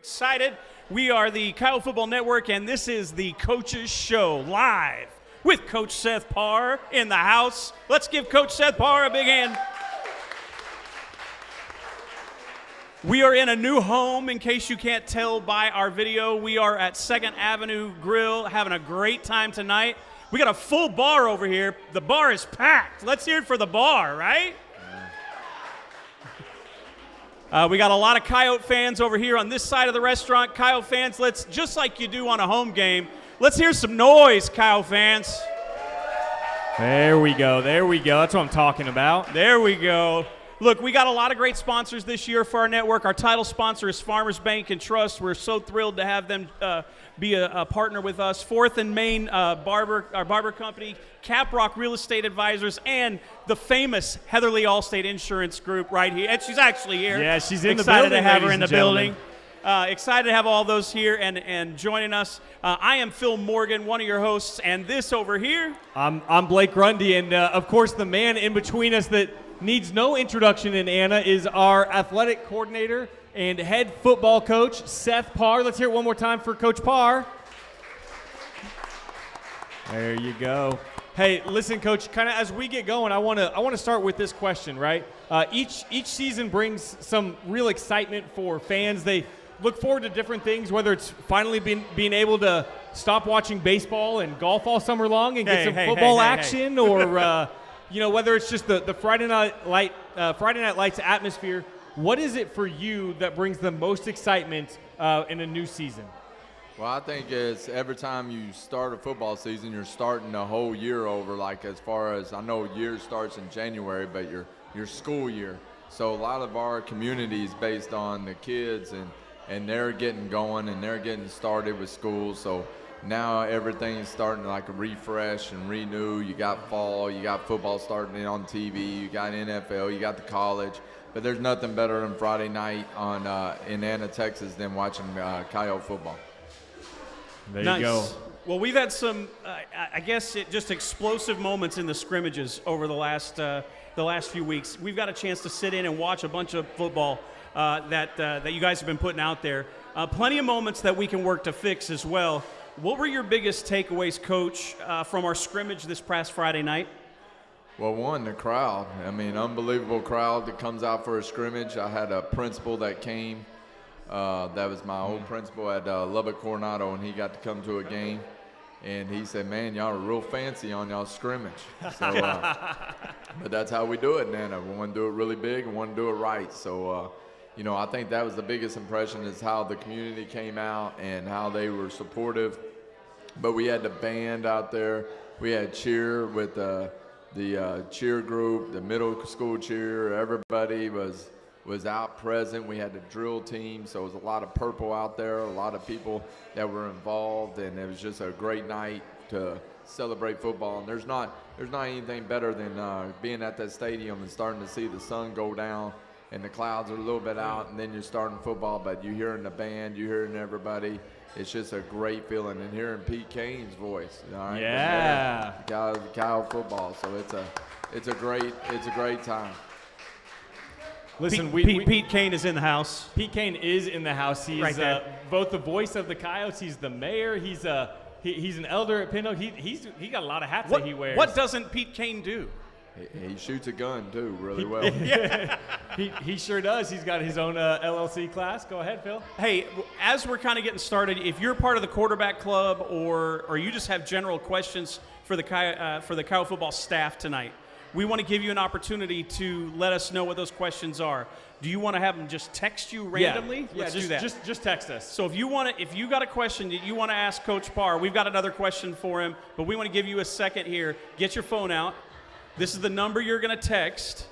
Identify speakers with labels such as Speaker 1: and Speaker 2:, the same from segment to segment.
Speaker 1: Excited. We are the Kyle Football Network, and this is the Coaches Show live with Coach Seth Parr in the house. Let's give Coach Seth Parr a big hand. We are in a new home, in case you can't tell by our video. We are at 2nd Avenue Grill, having a great time tonight. We got a full bar over here. The bar is packed. Let's hear it for the bar, right? We got a lot of Coyote fans over here on this side of the restaurant. Coyote fans, let's, just like you do on a home game, let's hear some noise, Coyote fans.
Speaker 2: There we go. There we go. That's what I'm talking about.
Speaker 1: There we go. Look, we got a lot of great sponsors this year for our network. Our title sponsor is Farmers Bank and Trust. We're so thrilled to have them be a partner with us. 4th and Main our barber company, Caprock Real Estate Advisors, and the famous Heatherly Allstate Insurance Group right here. And she's actually here.
Speaker 2: Yeah, she's in the
Speaker 1: building. Excited to have her in the building. Excited to have all those here and joining us. I am Phil Morgan, one of your hosts, and this over here.
Speaker 2: I'm Blake Grundy, and of course the man in between us that needs no introduction in Anna is our athletic coordinator and head football coach, Seth Parr. Let's hear it one more time for Coach Parr. There you go. Hey, listen, Coach, kind of as we get going, I want to start with this question, right? Each season brings some real excitement for fans. They look forward to different things, whether it's finally being able to stop watching baseball and golf all summer long and get some football action, or you know, whether it's just the Friday Night Lights atmosphere. What is it for you that brings the most excitement in a new season?
Speaker 3: Well, I think it's every time you start a football season, you're starting the whole year over. Like, as far as I know, year starts in January, but your school year. So a lot of our community is based on the kids, and they're getting going and they're getting started with school. So now everything's starting to like refresh and renew. You got fall, you got football starting on TV, you got NFL, you got the college. But there's nothing better than Friday night in Anna, Texas than watching Coyote football.
Speaker 2: There you go.
Speaker 1: Well, we've had some, I guess, just explosive moments in the scrimmages over the last few weeks. We've got a chance to sit in and watch a bunch of football that you guys have been putting out there. Plenty of moments that we can work to fix as well. What were your biggest takeaways, Coach, from our scrimmage this past Friday night?
Speaker 3: Well, one, the crowd. I mean, unbelievable crowd that comes out for a scrimmage. I had a principal that came. That was my old principal at Lubbock Coronado, and he got to come to a game. And he said, man, y'all are real fancy on y'all scrimmage. So, but that's how we do it, Nana. We want to do it really big and want to do it right. So, you know, I think that was the biggest impression, is how the community came out and how they were supportive. But we had the band out there. We had cheer with the cheer group, the middle school cheer. Everybody was out present. We had the drill team, so it was a lot of purple out there, a lot of people that were involved, and it was just a great night to celebrate football. And there's not anything better than being at that stadium and starting to see the sun go down and the clouds are a little bit out, and then you're starting football, but you're hearing the band, you're hearing everybody. It's just a great feeling, and hearing Pete Kane's voice. All right?
Speaker 2: Yeah.
Speaker 3: Kyle football. So it's a great time.
Speaker 2: Listen,
Speaker 1: Pete Kane is in the house.
Speaker 2: Pete Kane is in the house. He's
Speaker 1: right
Speaker 2: both the voice of the Coyotes. He's the mayor. He's an elder at Pinto. He got a lot of hats that he wears.
Speaker 1: What doesn't Pete Kane do?
Speaker 3: He shoots a gun too, really well.
Speaker 2: Yeah, he sure does. He's got his own LLC class. Go ahead, Phil.
Speaker 1: Hey, as we're kind of getting started, if you're part of the quarterback club or you just have general questions for the Coyote football staff tonight, we want to give you an opportunity to let us know what those questions are. Do you want to have them just text you randomly?
Speaker 2: Yeah,
Speaker 1: Let's do that.
Speaker 2: Just text us.
Speaker 1: So if you got a question that you want to ask Coach Parr, we've got another question for him, but we want to give you a second here. Get your phone out. This is the number you're going to text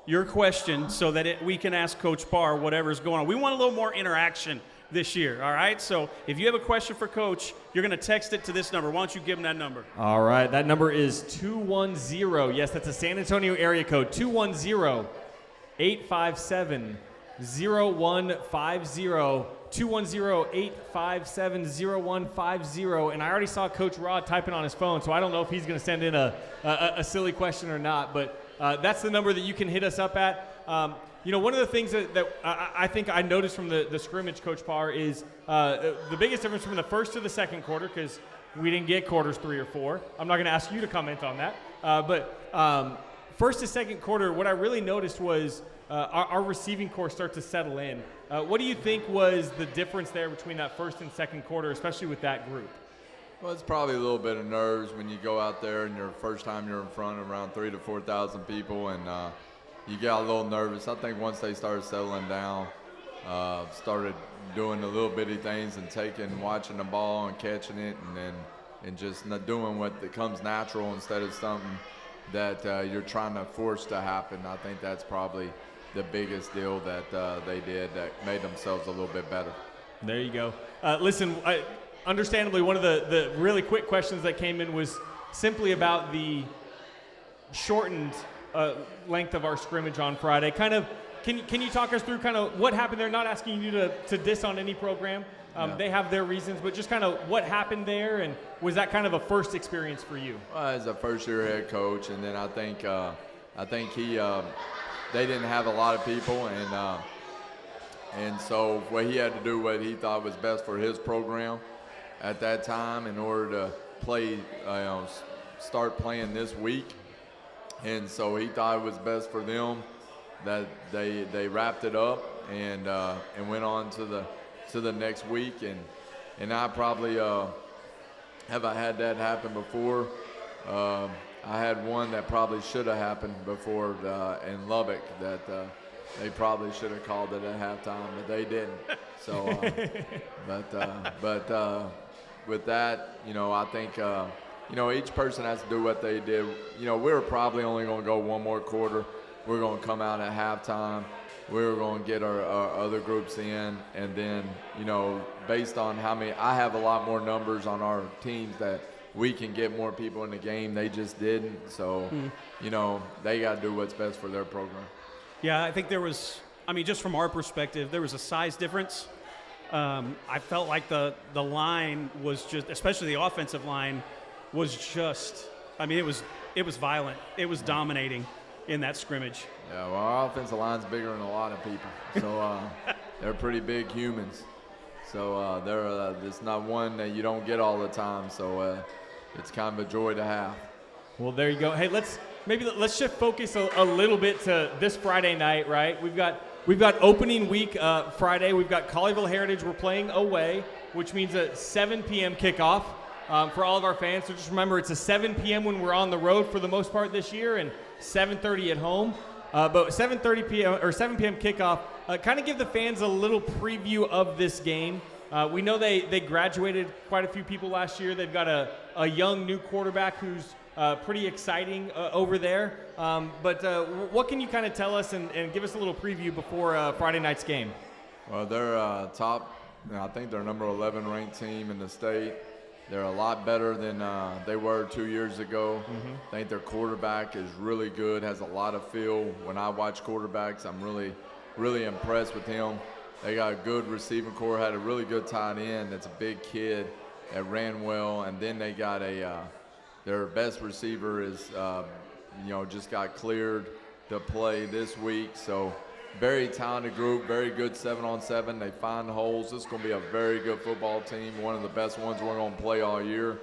Speaker 1: your question so that we can ask Coach Parr whatever's going on. We want a little more interaction this year, all right? So if you have a question for Coach, you're going to text it to this number. Why don't you give him that number?
Speaker 2: All right, that number is 210. Yes, that's a San Antonio area code, 210-857-0150. 210-857-0150. And I already saw Coach Rod typing on his phone, so I don't know if he's going to send in a silly question or not. But that's the number that you can hit us up at. One of the things that I think I noticed from the scrimmage, Coach Parr, is the biggest difference from the first to the second quarter, because we didn't get quarters 3 or 4. I'm not going to ask you to comment on that. But first to second quarter, what I really noticed was our receiving corps start to settle in. What do you think was the difference there between that first and second quarter, especially with that group?
Speaker 3: Well, it's probably a little bit of nerves when you go out there and your first time you're in front of around 3,000 to 4,000 people, and you get a little nervous. I think once they started settling down, started doing the little bitty things and watching the ball and catching it, and just not doing what comes natural instead of something that you're trying to force to happen. I think that's probably the biggest deal that they did that made themselves a little bit better.
Speaker 2: There you go. Listen, understandably, one of the really quick questions that came in was simply about the shortened length of our scrimmage on Friday. Kind of, can you talk us through kind of what happened there? Not asking you to diss on any program.
Speaker 3: Yeah.
Speaker 2: They have their reasons, but just kind of what happened there, and was that kind of a first experience for you?
Speaker 3: Well, as a first-year head coach, and then I think they didn't have a lot of people, and so what he had to do what he thought was best for his program at that time in order to play, start playing this week, and so he thought it was best for them that they wrapped it up and went on to the next week, and I probably have I had that happen before. I had one that probably should have happened before in Lubbock that they probably should have called it at halftime, but they didn't. So, but with that, I think each person has to do what they did. We were probably only going to go one more quarter. We're going to come out at halftime. We were going to get our other groups in, and then, based on how many, I have a lot more numbers on our teams that we can get more people in the game. They just didn't. So, they got to do what's best for their program.
Speaker 1: Yeah, I think there was, just from our perspective, there was a size difference. I felt like the line was just, especially the offensive line, was just, it was violent. It was dominating in that scrimmage.
Speaker 3: Yeah, well, our offensive line's bigger than a lot of people. So they're pretty big humans. So it's not one that you don't get all the time. So it's kind of a joy to have.
Speaker 2: Well, there you go. Hey, let's shift focus a little bit to this Friday night, right? We've got opening week Friday. We've got Colleyville Heritage. We're playing away, which means a 7 p.m. kickoff for all of our fans. So just remember, it's a 7 p.m. when we're on the road for the most part this year, and 7:30 at home. But 7:30 p.m. or 7 p.m. kickoff. Kind of give the fans a little preview of this game. We know they graduated quite a few people last year. They've got a young new quarterback who's pretty exciting over there. But what can you kind of tell us and give us a little preview before Friday night's game?
Speaker 3: Well, they're top. I think they're number 11 ranked team in the state. They're a lot better than they were 2 years ago. Mm-hmm. I think their quarterback is really good, has a lot of feel. When I watch quarterbacks, I'm really, really impressed with him. They got a good receiving core, had a really good tight end that's a big kid that ran well. And then they got their best receiver is, just got cleared to play this week. So very talented group, very good 7-on-7. They find holes. This is going to be a very good football team, one of the best ones we're going to play all year,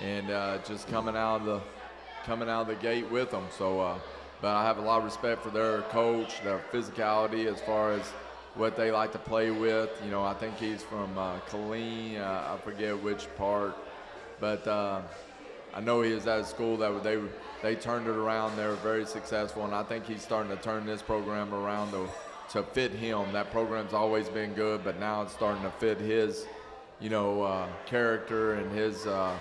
Speaker 3: and just coming out of the gate with them. So, but I have a lot of respect for their coach, their physicality as far as what they like to play with. I think he's from Killeen. I forget which part, but I know he was at a school that they turned it around. They were very successful, and I think he's starting to turn this program around to fit him. That program's always been good, but now it's starting to fit his, character and his I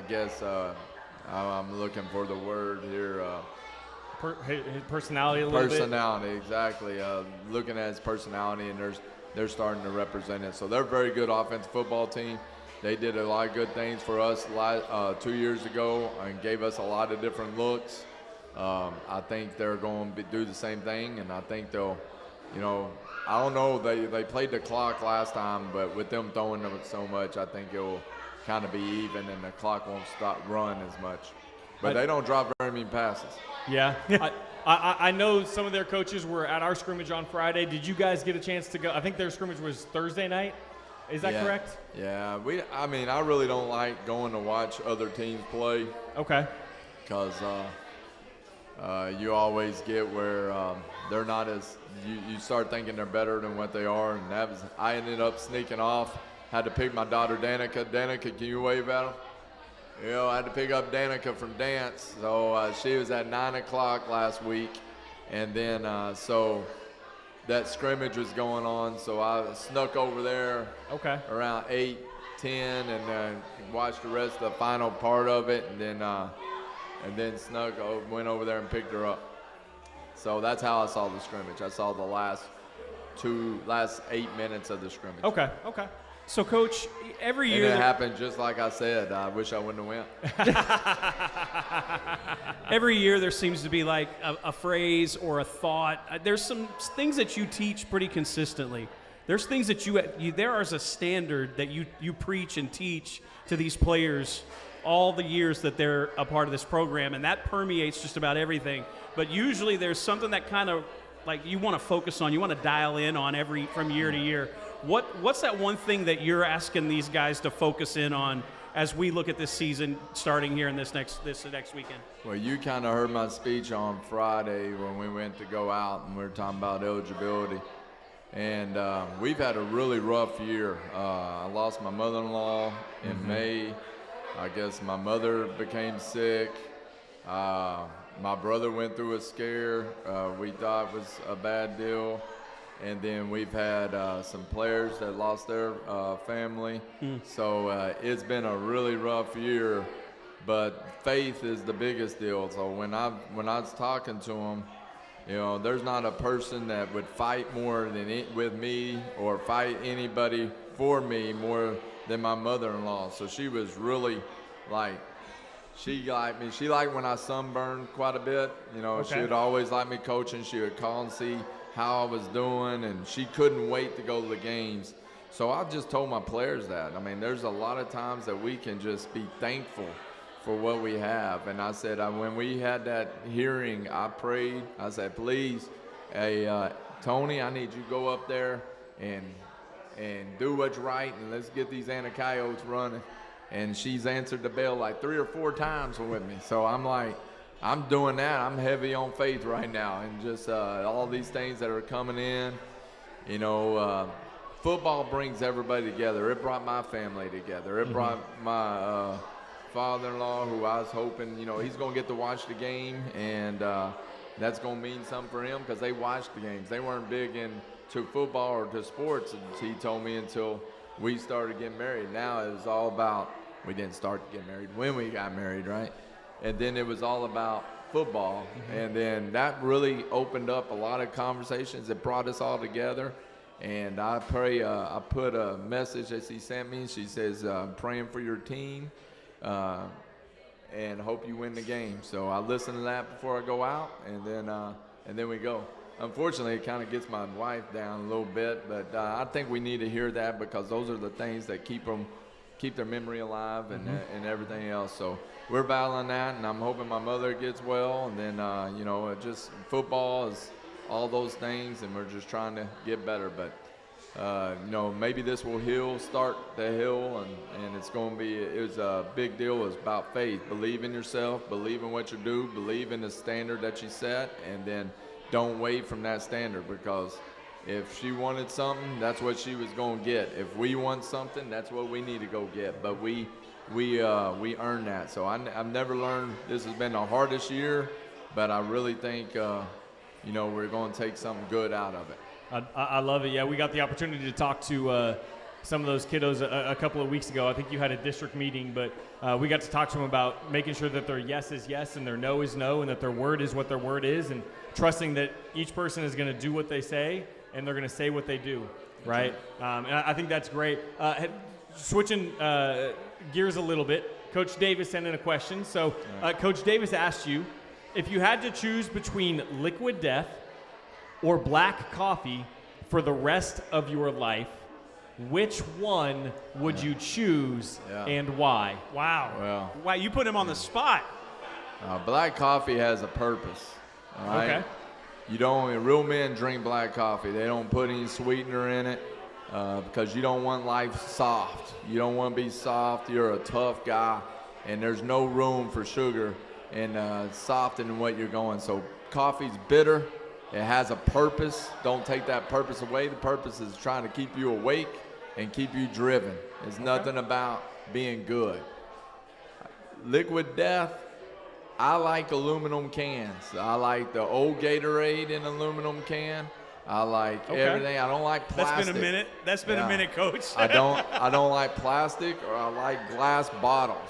Speaker 3: guess I'm looking for the word here.
Speaker 2: His personality a little bit.
Speaker 3: Personality, exactly. Looking at his personality, and they're starting to represent it. So they're a very good offensive football team. They did a lot of good things for us 2 years ago and gave us a lot of different looks. I think they're going to do the same thing, and I think they'll, I don't know. They played the clock last time, but with them throwing them so much, I think it will kind of be even, and the clock won't stop run as much. But they don't drop very many passes.
Speaker 2: Yeah. I know some of their coaches were at our scrimmage on Friday. Did you guys get a chance to go? I think their scrimmage was Thursday night. Is that correct?
Speaker 3: Yeah. I really don't like going to watch other teams play.
Speaker 2: Okay.
Speaker 3: Because you always get where they're not as you start thinking they're better than what they are, and I ended up sneaking off. Had to pick my daughter Danica. Danica, can you wave at them? I had to pick up Danica from dance, so she was at 9 o'clock last week, and then so that scrimmage was going on, so I snuck over there around 8, 10, and watched the rest of the final part of it, and then went over there and picked her up. So that's how I saw the scrimmage. I saw the last 8 minutes of the scrimmage.
Speaker 2: Okay.
Speaker 1: So, Coach, every year
Speaker 3: and it happened just like I said. I wish I wouldn't have went.
Speaker 1: Every year there seems to be like a phrase or a thought. There's some things that you teach pretty consistently. There's things that there is a standard that you preach and teach to these players all the years that they're a part of this program, and that permeates just about everything. But usually there's something that kind of like you want to focus on, you want to dial in on from year to year. What's that one thing that you're asking these guys to focus in on as we look at this season starting here in this next weekend?
Speaker 3: Well, you kind of heard my speech on Friday when we went to go out and we were talking about eligibility. And we've had a really rough year. I lost my mother-in-law in May. I guess my mother became sick. My brother went through a scare we thought was a bad deal. And then we've had some players that lost their family. So it's been a really rough year, but faith is the biggest deal. So when I was talking to them, there's not a person that would fight more with me or fight anybody for me more than my mother-in-law. So she was really she liked me. She liked when I sunburned quite a bit. She would always like me coaching. She would call and see how I was doing, and she couldn't wait to go to the games. So I just told my players that. I mean, there's a lot of times that we can just be thankful for what we have. And I said, when we had that hearing, I prayed. I said, please, hey, Tony, I need you to go up there and do what's right, and let's get these Anacoyotes running. And she's answered the bell like 3 or 4 times with me. So I'm like, I'm doing that. I'm heavy on faith right now, and just all these things that are coming in. Football brings everybody together. It brought my family together. It brought my father-in-law, who I was hoping, he's going to get to watch the game, and that's going to mean something for him because they watched the games. They weren't big into football or to sports, he told me, until we started getting married. Now it was all about, we didn't start to get married when we got married, right? And then it was all about football. And then that really opened up a lot of conversations. It brought us all together. And I pray, I put a message that she sent me. She says, I'm praying for your team and hope you win the game. So I listen to that before I go out, and then we go. Unfortunately, it kind of gets my wife down a little bit, but I think we need to hear that because those are the things that keep their memory alive and everything else. So we're battling that, and I'm hoping my mother gets well, and then just football is all those things, and we're just trying to get better. But maybe this will start the hill, and it's going to be. It was a big deal. It's about faith. Believe in yourself. Believe in what you do. Believe in the standard that you set, and then don't wait from that standard, because if she wanted something, that's what she was going to get. If we want something, that's what we need to go get. But we earn that. So I've never learned. This has been the hardest year, but I really think we're going to take something good out of it.
Speaker 2: I love it. Yeah, we got the opportunity to talk to some of those kiddos a couple of weeks ago. I think you had a district meeting, but we got to talk to them about making sure that their yes is yes and their no is no, and that their word is what their word is, and trusting that each person is going to do what they say and they're going to say what they do, right? And I think that's great. Switching gears a little bit, Coach Davis sent in a question. So Coach Davis asked you, if you had to choose between liquid death or black coffee for the rest of your life, which one would you choose and why?
Speaker 1: Wow.
Speaker 3: Well,
Speaker 1: Wow, you put him on the spot.
Speaker 3: black coffee has a purpose. All right?
Speaker 2: Okay.
Speaker 3: You don't. Real men drink black coffee. They don't put any sweetener in it because you don't want life soft. You don't want to be soft. You're a tough guy, and there's no room for sugar and softening what you're going. So coffee's bitter. It has a purpose. Don't take that purpose away. The purpose is trying to keep you awake and keep you driven. It's nothing about being good. Liquid Death. I like aluminum cans. I like the old Gatorade in aluminum can. I like everything. I don't like plastic.
Speaker 1: That's been a minute. That's been a minute, Coach.
Speaker 3: I don't like plastic, or I like glass bottles.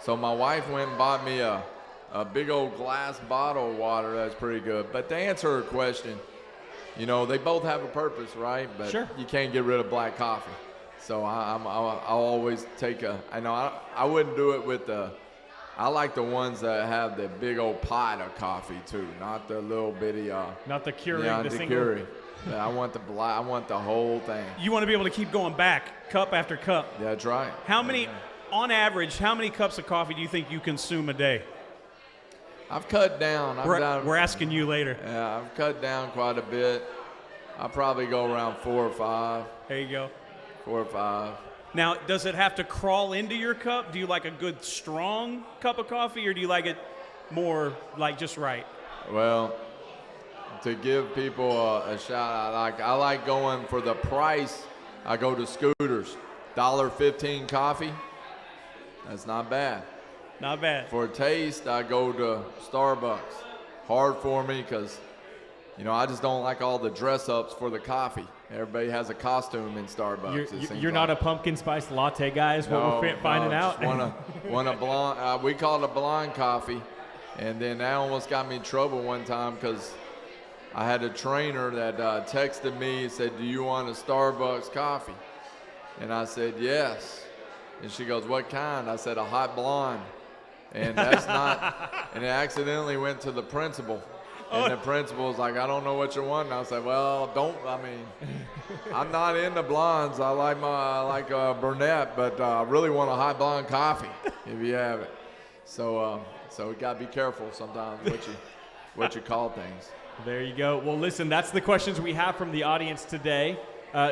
Speaker 3: So my wife went and bought me a big old glass bottle of water. That's pretty good. But to answer her question, you know, they both have a purpose, right? But you can't get rid of black coffee. So I'll always take I wouldn't do it with I like the ones that have the big old pot of coffee too, not the little bitty.
Speaker 2: Not the Keurig,
Speaker 3: yeah,
Speaker 2: the
Speaker 3: the
Speaker 2: single.
Speaker 3: Keurig. Yeah, I want the whole thing.
Speaker 1: You want to be able to keep going back, cup after cup.
Speaker 3: That's right.
Speaker 1: How many, on average, how many cups of coffee do you think you consume a day?
Speaker 3: I've cut down.
Speaker 1: We're asking you later.
Speaker 3: Yeah, I've cut down quite a bit. I probably go around 4 or 5.
Speaker 1: There you go.
Speaker 3: 4 or 5.
Speaker 1: Now, does it have to crawl into your cup? Do you like a good strong cup of coffee, or do you like it more like just right?
Speaker 3: Well, to give people a shout out, I like going for the price. I go to Scooters, $1.15 coffee. That's not bad.
Speaker 1: Not bad.
Speaker 3: For taste, I go to Starbucks. Hard for me because, you know, I just don't like all the dress ups for the coffee. Everybody has a costume in Starbucks.
Speaker 2: You're not a pumpkin spice latte guy, is what we're finding out.
Speaker 3: Want a blonde. We call it a blonde coffee, and then that almost got me in trouble one time because I had a trainer that texted me and said, "Do you want a Starbucks coffee?" And I said, "Yes." And she goes, "What kind?" I said, "A hot blonde." And that's not. And it accidentally went to the principal. And the principal was like, "I don't know what you want." And I said, "Well, I'm not into blondes. I like brunette, but I really want a hot blonde coffee if you have it." So you gotta be careful sometimes what you call things.
Speaker 2: There you go. Well, listen, that's the questions we have from the audience today.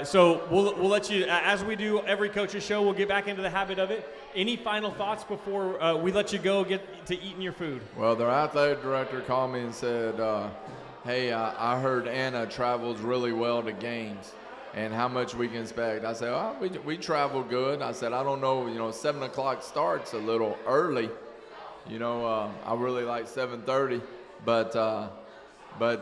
Speaker 2: So we'll let you, as we do every coach's show, we'll get back into the habit of it. Any final thoughts before we let you go get to eating your food?
Speaker 3: Well, their athletic director called me and said, "Hey, I heard Anna travels really well to games, and how much we can expect." I said, "Oh, we travel good." I said, "I don't know, 7 o'clock starts a little early. I really like 7:30, but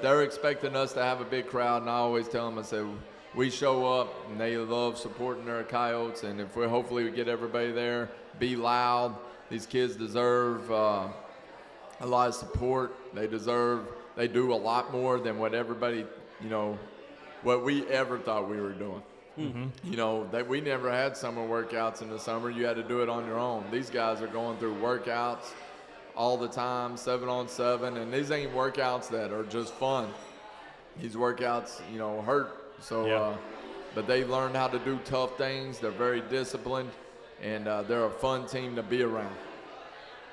Speaker 3: they're expecting us to have a big crowd." And I always tell them, I said, we show up, and they love supporting their Coyotes, and if hopefully we get everybody there, be loud. These kids deserve a lot of support. They do a lot more than what everybody, what we ever thought we were doing. Mm-hmm. That we never had summer workouts in the summer. You had to do it on your own. These guys are going through workouts all the time, 7-on-7, and these ain't workouts that are just fun. These workouts, hurt. So, but they learned how to do tough things. They're very disciplined, and they're a fun team to be around.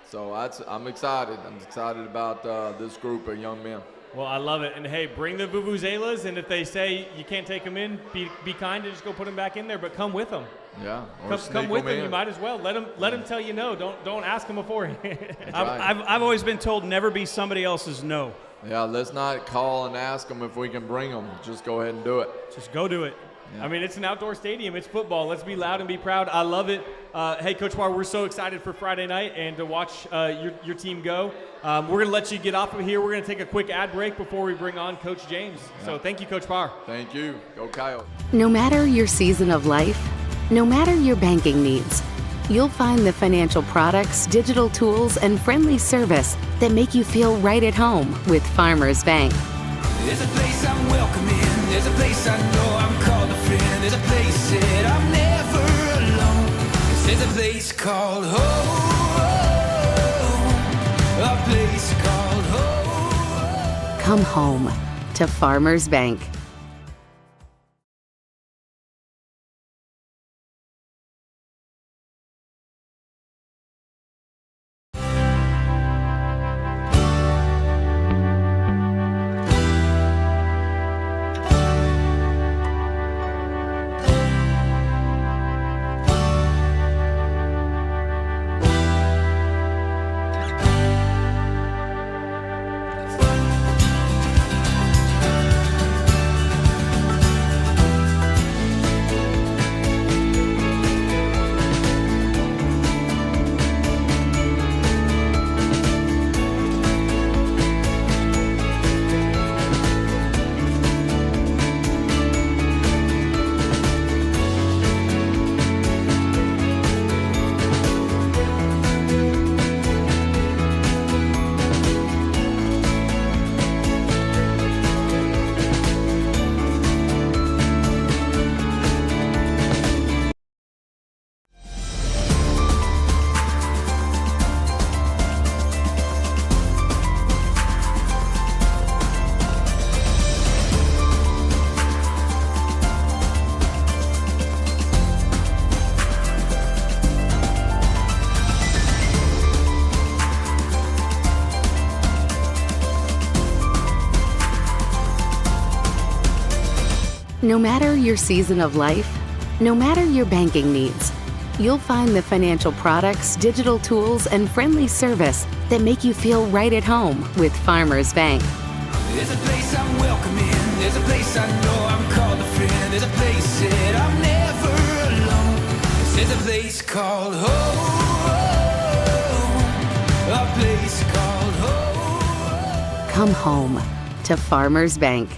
Speaker 3: So I'm excited. I'm excited about this group of young men.
Speaker 2: Well, I love it. And, hey, bring the vuvuzelas, and if they say you can't take them in, be kind and just go put them back in there, but come with them.
Speaker 3: Yeah.
Speaker 2: Come with them. You might as well. Let them tell you no. Don't ask them beforehand.
Speaker 3: Right.
Speaker 1: I've always been told never be somebody else's no.
Speaker 3: Yeah, let's not call and ask them if we can bring them. Just go ahead and do it.
Speaker 1: Just go do it.
Speaker 2: Yeah. I mean, it's an outdoor stadium. It's football. Let's be loud and be proud. I love it. Hey, Coach Parr, we're so excited for Friday night and to watch your team go. We're going to let you get off of here. We're going to take a quick ad break before we bring on Coach James. Yeah. So thank you, Coach Parr.
Speaker 3: Thank you. Go Coyotes.
Speaker 4: No matter your season of life, no matter your banking needs, you'll find the financial products, digital tools, and friendly service that make you feel right at home with Farmers Bank.
Speaker 5: There's a place I'm welcome in. There's a place I know I'm called a friend. There's a place that I'm never alone. There's a place called home. A place called home.
Speaker 4: Come home to Farmers Bank. No matter your season of life, no matter your banking needs, you'll find the financial products, digital tools, and friendly service that make you feel right at home with Farmers Bank.
Speaker 5: There's a place I'm welcome in. There's a place I know I'm called a friend. There's a place that I'm never alone. There's a place called home. A place called home.
Speaker 4: Come home to Farmers Bank.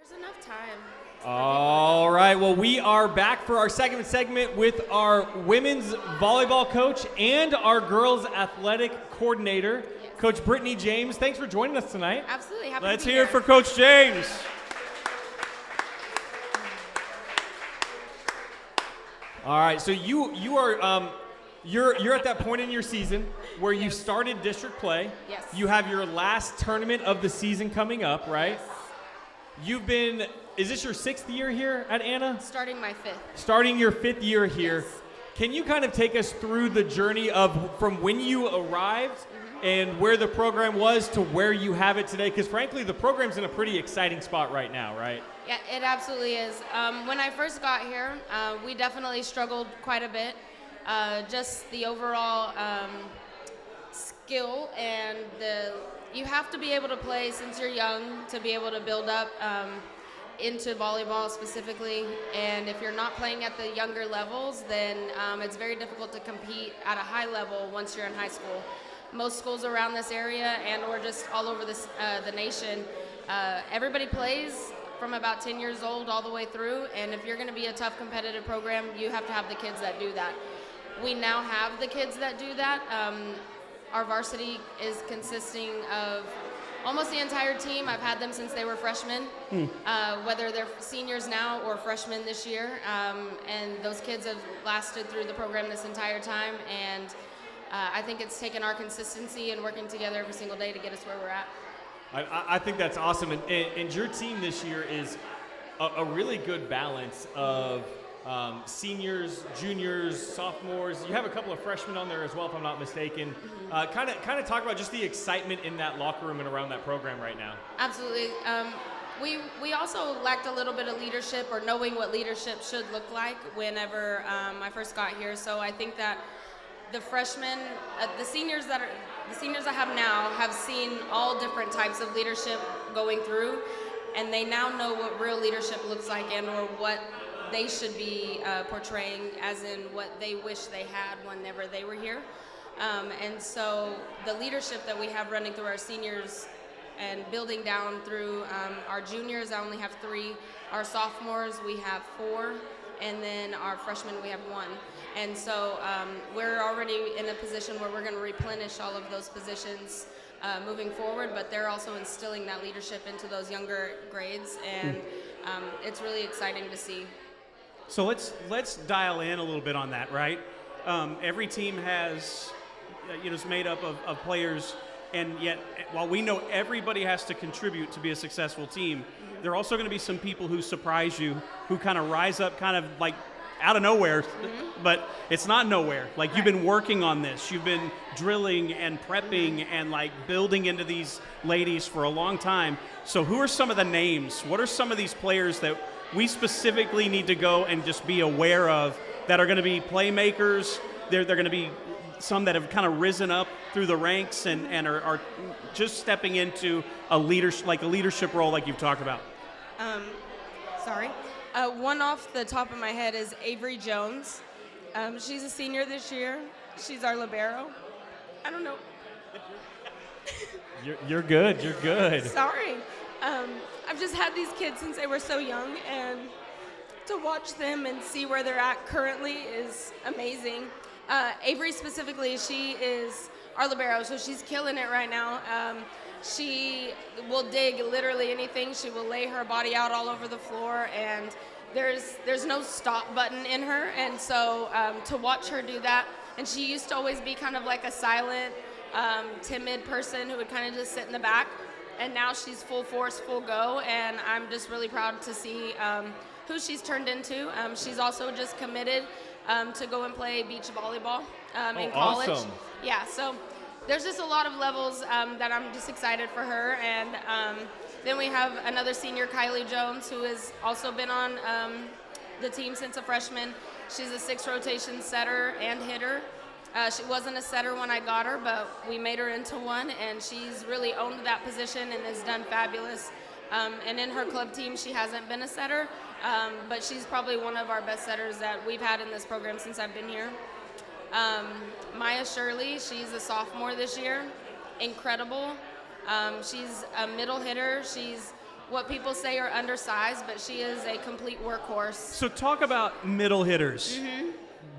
Speaker 6: There's enough time.
Speaker 2: All right, well, we are back for our second segment with our women's volleyball coach and our girls athletic coordinator,
Speaker 6: Yes.
Speaker 2: Coach Brittany James. Thanks for joining us tonight.
Speaker 6: Absolutely. Happy
Speaker 1: Let's
Speaker 6: to be
Speaker 1: hear it for Coach James.
Speaker 2: All right, so you are you're at that point in your season where you've started district play.
Speaker 6: Yes.
Speaker 2: You have your last tournament of the season coming up, right?
Speaker 6: Yes.
Speaker 2: You've been, is this your 6th year here at Anna?
Speaker 6: Starting my 5th.
Speaker 2: Starting your 5th year here.
Speaker 6: Yes.
Speaker 2: Can you kind of take us through the journey of from when you arrived and where the program was to where you have it today? Because frankly, the program's in a pretty exciting spot right now, right?
Speaker 6: Yeah, it absolutely is. When I first got here, we definitely struggled quite a bit. Just the overall skill and you have to be able to play since you're young to be able to build up into volleyball specifically. And if you're not playing at the younger levels, then it's very difficult to compete at a high level once you're in high school. Most schools around this area and or just all over this, the nation, everybody plays from about 10 years old all the way through. And if you're going to be a tough competitive program, you have to have the kids that do that. We now have the kids that do that. Our varsity is consisting of almost the entire team. I've had them since they were freshmen, whether they're seniors now or freshmen this year. And those kids have lasted through the program this entire time. And I think it's taken our consistency and working together every single day to get us where we're at.
Speaker 2: I think that's awesome. And your team this year is a really good balance of seniors, juniors, sophomores. You have a couple of freshmen on there as well, if I'm not mistaken. Kind of talk about just the excitement in that locker room and around that program right now.
Speaker 6: Absolutely. We also lacked a little bit of leadership or knowing what leadership should look like whenever I first got here. So I think that the freshmen, the seniors I have now have seen all different types of leadership going through, and they now know what real leadership looks like and or what they should be portraying, as in what they wish they had whenever they were here. And so the leadership that we have running through our seniors and building down through our juniors, I only have 3. Our sophomores, we have 4. And then our freshmen, we have 1. And so we're already in a position where we're going to replenish all of those positions moving forward, but they're also instilling that leadership into those younger grades, and it's really exciting to see.
Speaker 1: So let's dial in a little bit on that, right? Every team has, is made up of players, and yet while we know everybody has to contribute to be a successful team, there are also going to be some people who surprise you, who kind of rise up kind of like out of nowhere, but it's not nowhere. Like, you've been working on this. You've been drilling and prepping and like building into these ladies for a long time. So who are some of the names? What are some of these players that we specifically need to go and just be aware of that are going to be playmakers? They're going to be some that have kind of risen up through the ranks and are just stepping into a leadership role like you've talked about.
Speaker 6: One off the top of my head is Avery Jones. She's a senior this year. She's our libero. I don't know.
Speaker 2: You're good. You're good.
Speaker 6: Sorry. I've just had these kids since they were so young, and to watch them and see where they're at currently is amazing. Avery specifically, she is our libero, so she's killing it right now. She will dig literally anything. She will lay her body out all over the floor, and there's no stop button in her. And so to watch her do that, and she used to always be kind of like a silent, timid person who would kind of just sit in the back, and now she's full force, full go, and I'm just really proud to see who she's turned into. She's also just committed to go and play beach volleyball in college.
Speaker 2: Awesome.
Speaker 6: Yeah, so there's just a lot of levels that I'm just excited for her. And then we have another senior, Kylie Jones, who has also been on the team since a freshman. She's a 6 rotation setter and hitter. She wasn't a setter when I got her, but we made her into one, and she's really owned that position and has done fabulous. And in her club team, she hasn't been a setter, but she's probably one of our best setters that we've had in this program since I've been here. Maya Shirley, she's a sophomore this year. Incredible. She's a middle hitter. She's what people say are undersized, but she is a complete workhorse.
Speaker 1: So talk about middle hitters.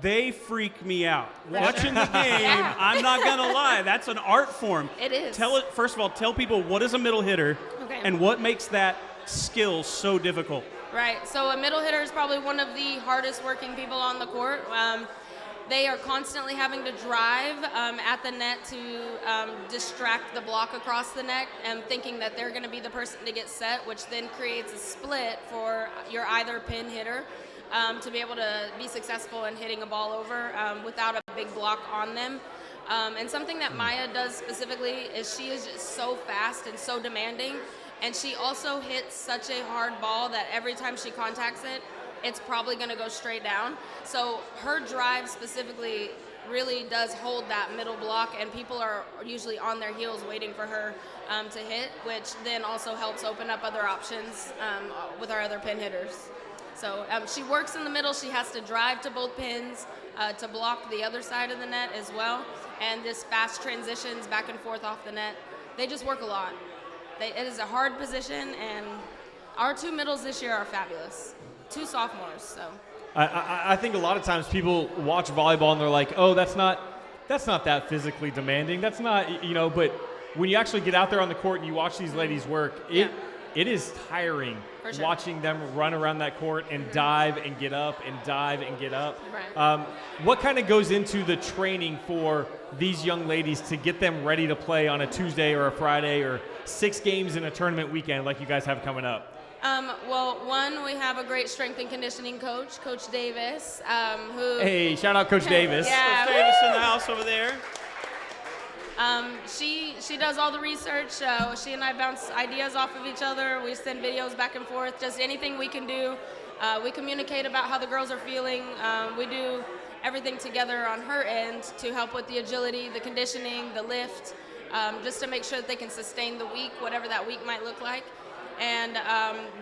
Speaker 1: They freak me out. Watching the game,
Speaker 6: Yeah.
Speaker 1: I'm not going to lie, that's an art form.
Speaker 6: It is.
Speaker 1: First of all, tell people what is a middle hitter,
Speaker 6: Okay.
Speaker 1: and what makes that skill so difficult.
Speaker 6: Right, so a middle hitter is probably one of the hardest working people on the court. They are constantly having to drive at the net to distract the block across the net, and thinking that they're going to be the person to get set, which then creates a split for your either pin hitter to be able to be successful in hitting a ball over without a big block on them. And something that Maya does specifically is she is just so fast and so demanding, and she also hits such a hard ball that every time she contacts it, it's probably going to go straight down. So her drive specifically really does hold that middle block, and people are usually on their heels waiting for her to hit, which then also helps open up other options with our other pin hitters. So she works in the middle. She has to drive to both pins to block the other side of the net as well, and this fast transitions back and forth off the net. They just work a lot. It is a hard position, and our 2 middles this year are fabulous. 2 sophomores, so.
Speaker 2: I think a lot of times people watch volleyball and they're like, oh, that's not that physically demanding. That's not, but when you actually get out there on the court and you watch these ladies work, it is tiring
Speaker 6: For sure.
Speaker 2: watching them run around that court and dive and get up and dive and get up.
Speaker 6: Right.
Speaker 2: What kind of goes into the training for these young ladies to get them ready to play on a Tuesday or a Friday or 6 games in a tournament weekend like you guys have coming up?
Speaker 6: Well, one, we have a great strength and conditioning coach, Coach Davis, who.
Speaker 2: Hey, shout out Coach Davis.
Speaker 6: Yeah.
Speaker 1: Coach Davis in the house over there.
Speaker 6: She does all the research. She and I bounce ideas off of each other. We send videos back and forth. Just anything we can do. We communicate about how the girls are feeling. We do everything together on her end to help with the agility, the conditioning, the lift, just to make sure that they can sustain the week, whatever that week might look like. And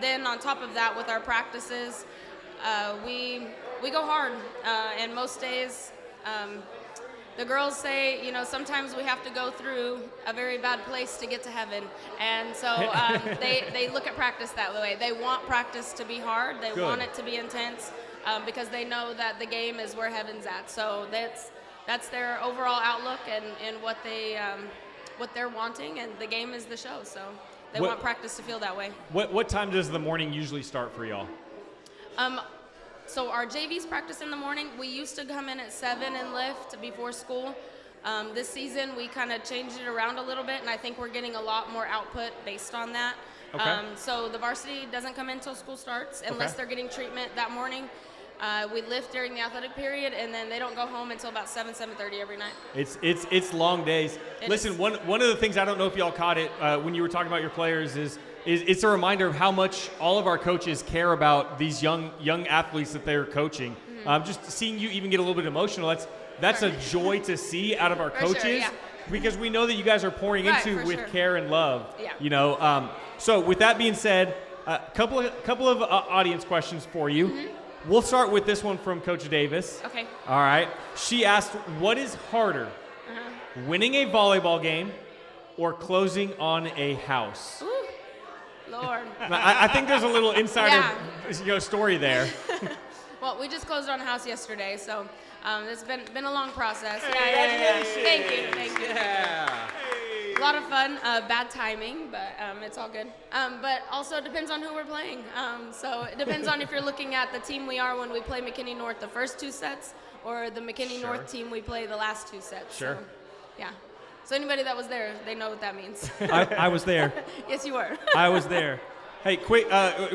Speaker 6: then on top of that, with our practices, we go hard. And most days, the girls say, sometimes we have to go through a very bad place to get to heaven. And so they look at practice that way. They want practice to be hard. They want it to be intense because they know that the game is where heaven's at. So that's their overall outlook and what they're wanting, and the game is the show. So they want practice to feel that way.
Speaker 2: What time does the morning usually start for y'all?
Speaker 6: So our JV's practice in the morning. We used to come in at 7 and lift before school. This season we kind of changed it around a little bit, and I think we're getting a lot more output based on that.
Speaker 2: Okay.
Speaker 6: So the varsity doesn't come in until school starts unless they're getting treatment that morning. We lift during the athletic period, and then they don't go home until about 7:30 every night.
Speaker 2: It's long days. Listen, one of the things, I don't know if y'all caught it when you were talking about your players, is it's a reminder of how much all of our coaches care about these young athletes that they're coaching. Just seeing you even get a little bit emotional, that's a joy to see out of our coaches,
Speaker 6: sure, yeah.
Speaker 2: because we know that you guys are pouring into with
Speaker 6: sure.
Speaker 2: care and love.
Speaker 6: Yeah.
Speaker 2: So with that being said, a couple of audience questions for you. We'll start with this one from Coach Davis.
Speaker 6: Okay.
Speaker 2: All right. She asked, what is harder, winning a volleyball game or closing on a house?
Speaker 6: Ooh, Lord.
Speaker 2: I think there's a little insider story there.
Speaker 6: Well, we just closed on a house yesterday, so it's been a long process.
Speaker 1: Congratulations.
Speaker 6: Thank you.
Speaker 1: Yeah.
Speaker 6: A lot of fun, bad timing, but it's all good. But also it depends on who we're playing. So it depends on if you're looking at the team we are when we play McKinney North the first 2 sets, or the McKinney North team we play the last 2 sets.
Speaker 2: Sure.
Speaker 6: So, yeah. So anybody that was there, they know what that means.
Speaker 1: I was there.
Speaker 6: Yes, you were.
Speaker 1: I was there.
Speaker 2: Hey, quick,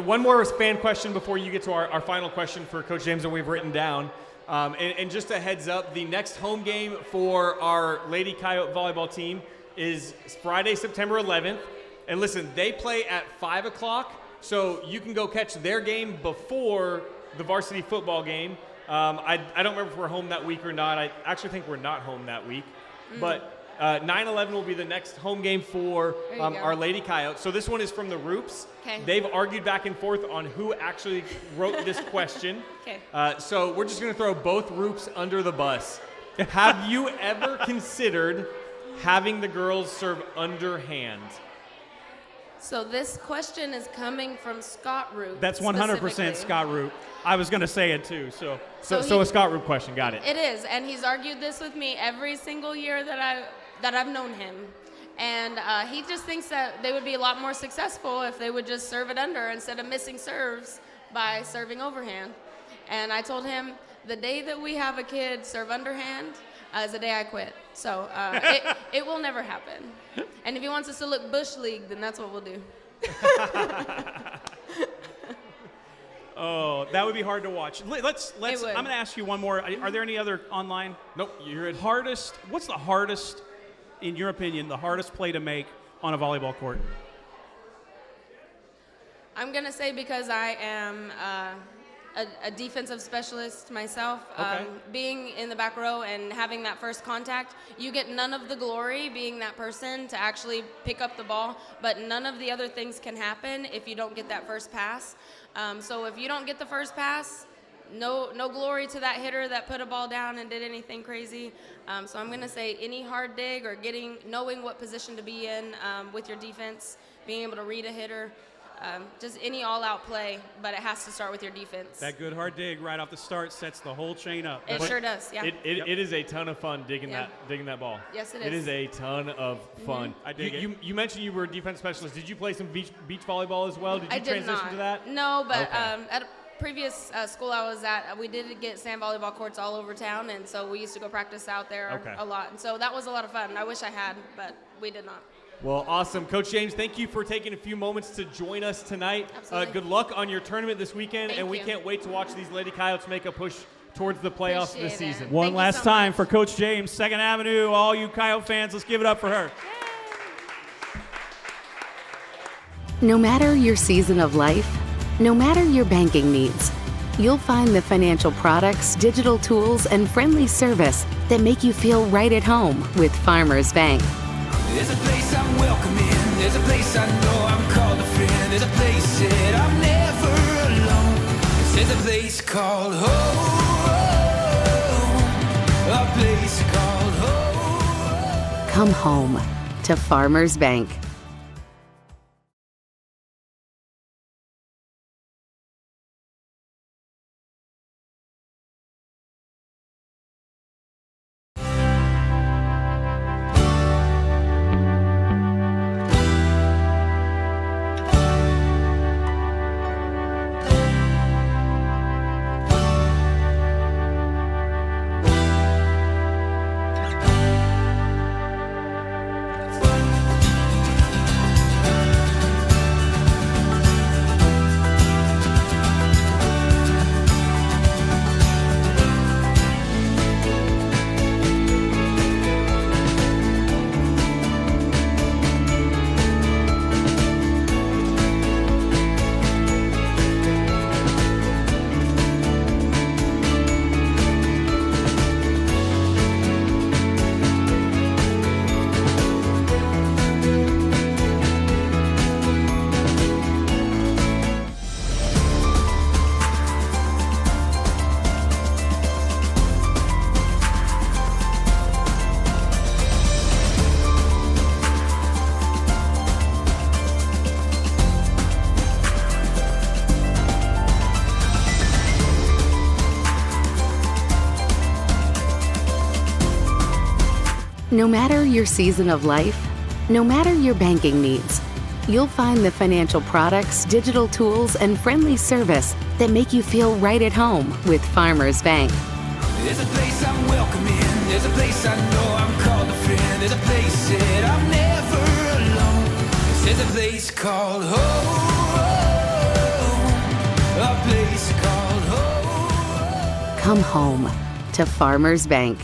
Speaker 2: one more fan question before you get to our final question for Coach James that we've written down. And just a heads up, the next home game for our Lady Coyote volleyball team is Friday, September 11th. And listen, they play at 5 o'clock, so you can go catch their game before the varsity football game. I don't remember if we're home that week or not. I actually think we're not home that week. But 9/11 will be the next home game for our Lady Coyotes. So this one is from the Roops.
Speaker 6: Okay.
Speaker 2: They've argued back and forth on who actually wrote this question.
Speaker 6: Okay.
Speaker 2: So we're just going to throw both Roops under the bus. Have you ever considered having the girls serve underhand?
Speaker 6: So this question is coming from Scott Root.
Speaker 1: That's 100%
Speaker 6: specifically.
Speaker 1: Scott Root. I was going to say it too.
Speaker 2: So a Scott Root question. Got it.
Speaker 6: It is, and he's argued this with me every single year that I've known him. And he just thinks that they would be a lot more successful if they would just serve it under instead of missing serves by serving overhand. And I told him the day that we have a kid serve underhand is the day I quit. So it will never happen. And if he wants us to look Bush League, then that's what we'll do.
Speaker 1: Oh, that would be hard to watch. Let's.
Speaker 6: It would.
Speaker 1: I'm going to ask you one more. Are there any other online?
Speaker 2: Nope. You're it.
Speaker 1: What's the hardest, in your opinion, the hardest play to make on a volleyball court?
Speaker 6: I'm going to say, because I am a defensive specialist myself,
Speaker 2: Okay.
Speaker 6: being in the back row and having that first contact, you get none of the glory being that person to actually pick up the ball, but none of the other things can happen if you don't get that first pass. So if you don't get the first pass, no glory to that hitter that put a ball down and did anything crazy. So I'm going to say any hard dig or knowing what position to be in with your defense, being able to read a hitter, just any all-out play, but it has to start with your defense.
Speaker 1: That good hard dig right off the start sets the whole chain up.
Speaker 6: It sure does, yeah.
Speaker 2: It is a ton of fun digging
Speaker 6: Yeah.
Speaker 2: that ball.
Speaker 6: Yes, it
Speaker 2: It
Speaker 6: is.
Speaker 2: is a ton of fun.
Speaker 1: I dig it.
Speaker 2: You mentioned you were a defense specialist. Did you play some beach volleyball as well? Did you
Speaker 6: I did
Speaker 2: transition
Speaker 6: not.
Speaker 2: to that?
Speaker 6: No, but
Speaker 2: Okay.
Speaker 6: at a previous school I was at, we did get sand volleyball courts all over town, and so we used to go practice out there
Speaker 2: Okay.
Speaker 6: a lot. And so that was a lot of fun. I wish I had, but we did not.
Speaker 2: Well, awesome. Coach James, thank you for taking a few moments to join us tonight.
Speaker 6: Absolutely.
Speaker 2: Good luck on your tournament this weekend,
Speaker 6: Thank
Speaker 2: and we
Speaker 6: you.
Speaker 2: can't wait to watch these Lady Coyotes make a push towards the playoffs this
Speaker 6: Appreciate it.
Speaker 2: season.
Speaker 1: One
Speaker 6: Thank you
Speaker 1: last
Speaker 6: so
Speaker 1: time
Speaker 6: much.
Speaker 1: for Coach James, 2nd Avenue, all you Coyote fans, let's give it up for her.
Speaker 4: No matter your season of life, no matter your banking needs, you'll find the financial products, digital tools, and friendly service that make you feel right at home with Farmers Bank.
Speaker 5: There's a place I'm welcome in. There's a place I know I'm called a friend. There's a place that I'm never alone. There's a place called home. A place called home.
Speaker 4: Come home to Farmers Bank. No matter your season of life, no matter your banking needs, you'll find the financial products, digital tools, and friendly service that make you feel right at home with Farmers Bank.
Speaker 5: There's a place I'm welcome in. There's a place I know I'm called a friend. There's a place that I'm never alone. There's a place called home. A place called home.
Speaker 4: Come home to Farmers Bank.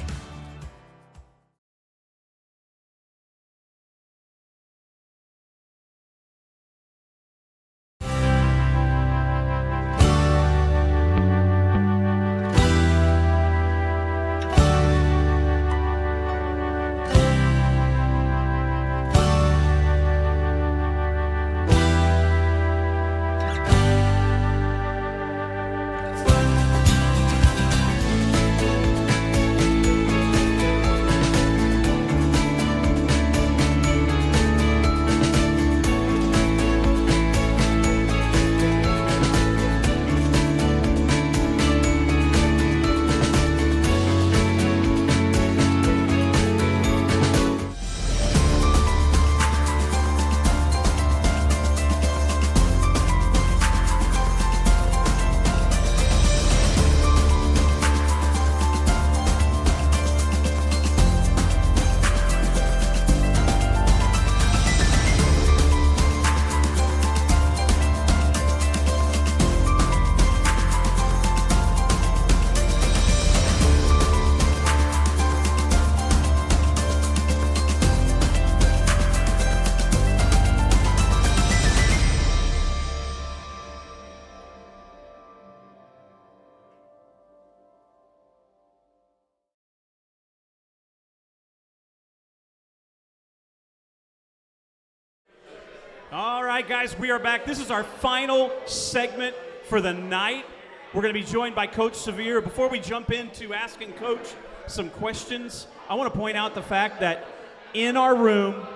Speaker 1: All right, guys, we are back. This is our final segment for the night. We're going to be joined by Coach Severe. Before we jump into asking Coach some questions, I want to point out the fact that in our room,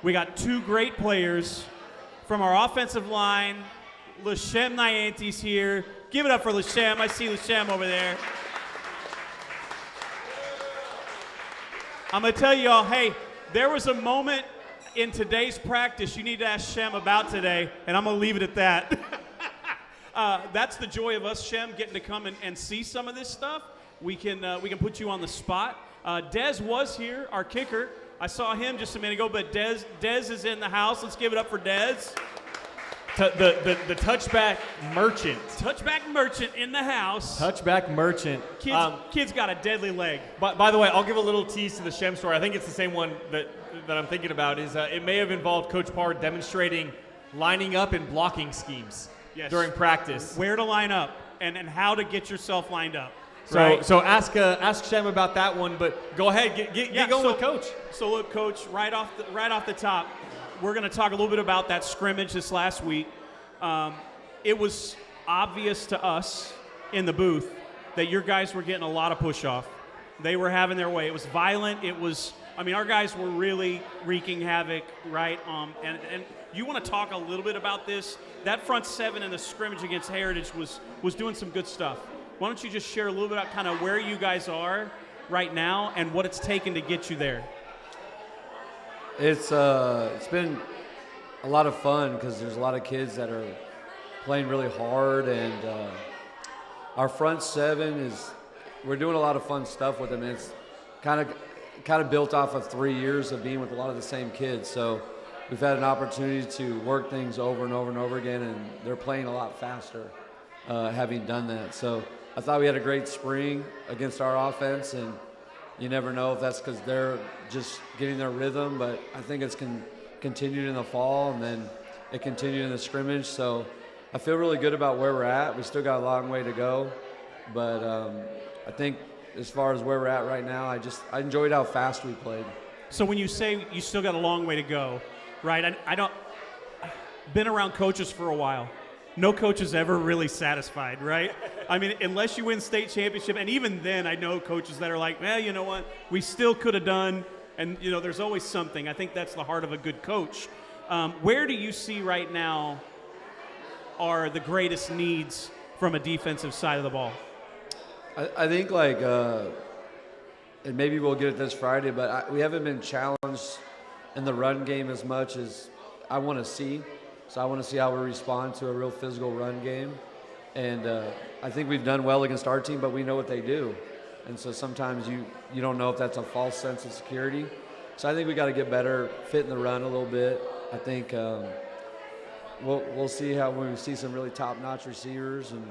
Speaker 1: we got two great players from our offensive line. Lashem Nyanti's here. Give it up for Lashem. I see Lashem over there. I'm going to tell you all, hey, there was a moment in today's practice you need to ask Shem about today, and I'm going to leave it at that. That's the joy of us, Shem, getting to come and see some of this stuff. We can put you on the spot. Dez was here, our kicker. I saw him just a minute ago, but Dez is in the house. Let's give it up for Dez.
Speaker 2: The touchback merchant.
Speaker 1: Touchback merchant in the house.
Speaker 2: Touchback merchant.
Speaker 1: Kid's got a deadly leg.
Speaker 2: By the way, I'll give a little tease to the Shem story. I think it's the same one that I'm thinking about. Is it may have involved Coach Parr demonstrating lining up and blocking schemes during practice.
Speaker 1: Where to line up and how to get yourself lined up.
Speaker 2: So
Speaker 1: right?
Speaker 2: so ask Shem about that one, but go ahead, get going with Coach.
Speaker 1: So look, Coach, right off the top, we're going to talk a little bit about that scrimmage this last week. It was obvious to us in the booth that your guys were getting a lot of push off. They were having their way. It was violent. Our guys were really wreaking havoc, right? And you want to talk a little bit about this? That front seven in the scrimmage against Heritage was doing some good stuff. Why don't you just share a little bit about kind of where you guys are right now and what it's taken to get you there?
Speaker 7: It's been a lot of fun because there's a lot of kids that are playing really hard, and our front seven we're doing a lot of fun stuff with them. And it's kind of built off of 3 years of being with a lot of the same kids. So we've had an opportunity to work things over and over and over again, and they're playing a lot faster having done that. So I thought we had a great spring against our offense, and you never know if that's because they're just getting their rhythm, but I think it's continued in the fall, and then it continued in the scrimmage. So I feel really good about where we're at. We still got a long way to go, but I think as far as where we're at right now, I enjoyed how fast we played.
Speaker 1: So when you say you still got a long way to go, right? I've been around coaches for a while. No coach is ever really satisfied, right? I mean, unless you win state championship, and even then I know coaches that are like, well, you know what? We still could have done, and, there's always something. I think that's the heart of a good coach. Where do you see right now are the greatest needs from a defensive side of the ball?
Speaker 7: I think, and maybe we'll get it this Friday, but we haven't been challenged in the run game as much as I want to see. So I want to see how we respond to a real physical run game. And I think we've done well against our team, but we know what they do. And so sometimes you don't know if that's a false sense of security. So I think we got to get better, fit in the run a little bit. I think we'll see how when we see some really top-notch receivers and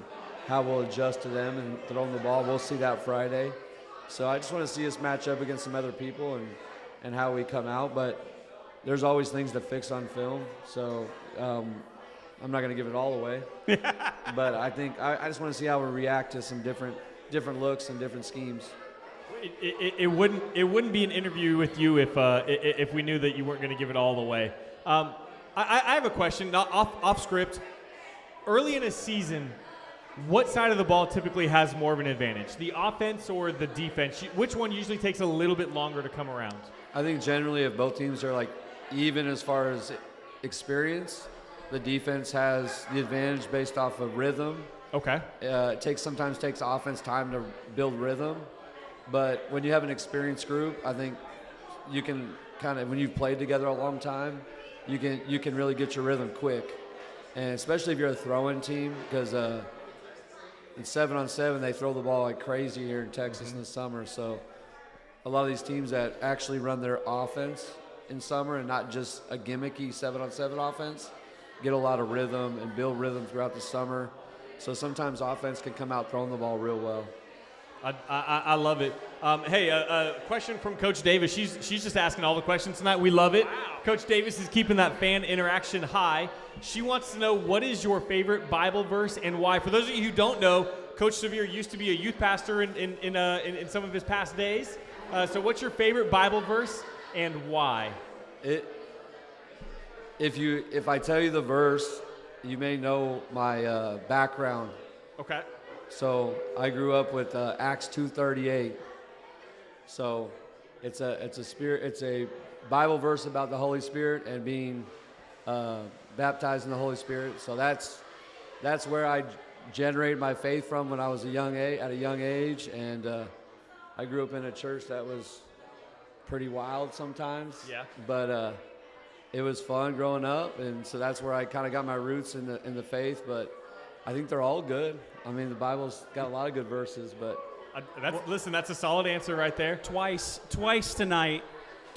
Speaker 7: how we'll adjust to them and throwing the ball. We'll see that Friday. So I just want to see us match up against some other people and how we come out. But there's always things to fix on film. So I'm not going to give it all away. But I think I just want to see how we react to some different looks and different schemes.
Speaker 2: It wouldn't be an interview with you if we knew that you weren't going to give it all away. I have a question, not off script. Early in a season, what side of the ball typically has more of an advantage, the offense or the defense? Which one usually takes a little bit longer to come around?
Speaker 7: I think generally if both teams are even as far as experience, the defense has the advantage based off of rhythm.
Speaker 2: Okay.
Speaker 7: It sometimes takes offense time to build rhythm, but when you have an experienced group, I think you can when you've played together a long time, you can really get your rhythm quick, and especially if you're a throwing team, because in 7-on-7 they throw the ball like crazy here in Texas in the summer. So a lot of these teams that actually run their offense in summer and not just a gimmicky 7-on-7 offense get a lot of rhythm and build rhythm throughout the summer. So sometimes offense can come out throwing the ball real well.
Speaker 2: I love it. Hey, a question from Coach Davis. She's just asking all the questions tonight. We love it. Wow. Coach Davis is keeping that fan interaction high. She wants to know, what is your favorite Bible verse and why? For those of you who don't know, Coach Sevier used to be a youth pastor in some of his past days. So what's your favorite Bible verse and why?
Speaker 7: If I tell you the verse, you may know my background.
Speaker 2: Okay.
Speaker 7: So I grew up with Acts 2:38. So it's a Bible verse about the Holy Spirit and being baptized in the Holy Spirit. So that's where I generated my faith from when I was at a young age, and I grew up in a church that was pretty wild sometimes.
Speaker 2: Yeah.
Speaker 7: But it was fun growing up, and so that's where I kind of got my roots in the faith. But I think they're all good. I mean, the Bible's got a lot of good verses, but
Speaker 2: that's a solid answer right there.
Speaker 1: Twice tonight,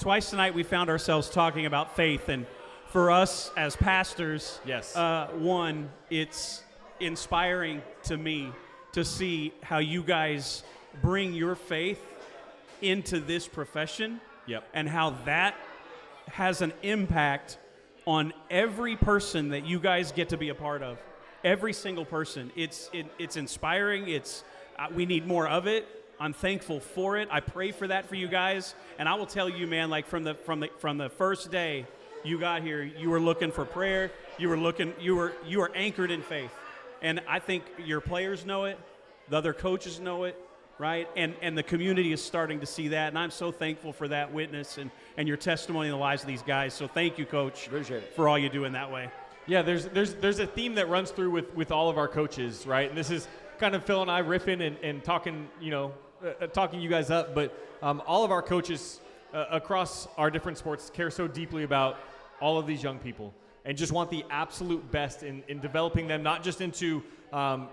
Speaker 1: twice tonight we found ourselves talking about faith, and for us as pastors,
Speaker 2: Yes.
Speaker 1: One, it's inspiring to me to see how you guys bring your faith into this profession.
Speaker 2: Yep.
Speaker 1: And how that has an impact on every person that you guys get to be a part of. Every single person. It's inspiring. We need more of it. I'm thankful for it. I pray for that for you guys. And I will tell you, man, like from the first day you got here, you were looking for prayer. You were anchored in faith. And I think your players know it. The other coaches know it. Right? And the community is starting to see that, and I'm so thankful for that witness and your testimony in the lives of these guys. So thank you, Coach,
Speaker 7: Appreciate it.
Speaker 1: for all you do in that way.
Speaker 2: Yeah, there's a theme that runs through with all of our coaches, right? And this is kind of Phil and I riffing and talking, talking you guys up, but all of our coaches across our different sports care so deeply about all of these young people and just want the absolute best in developing them, not just into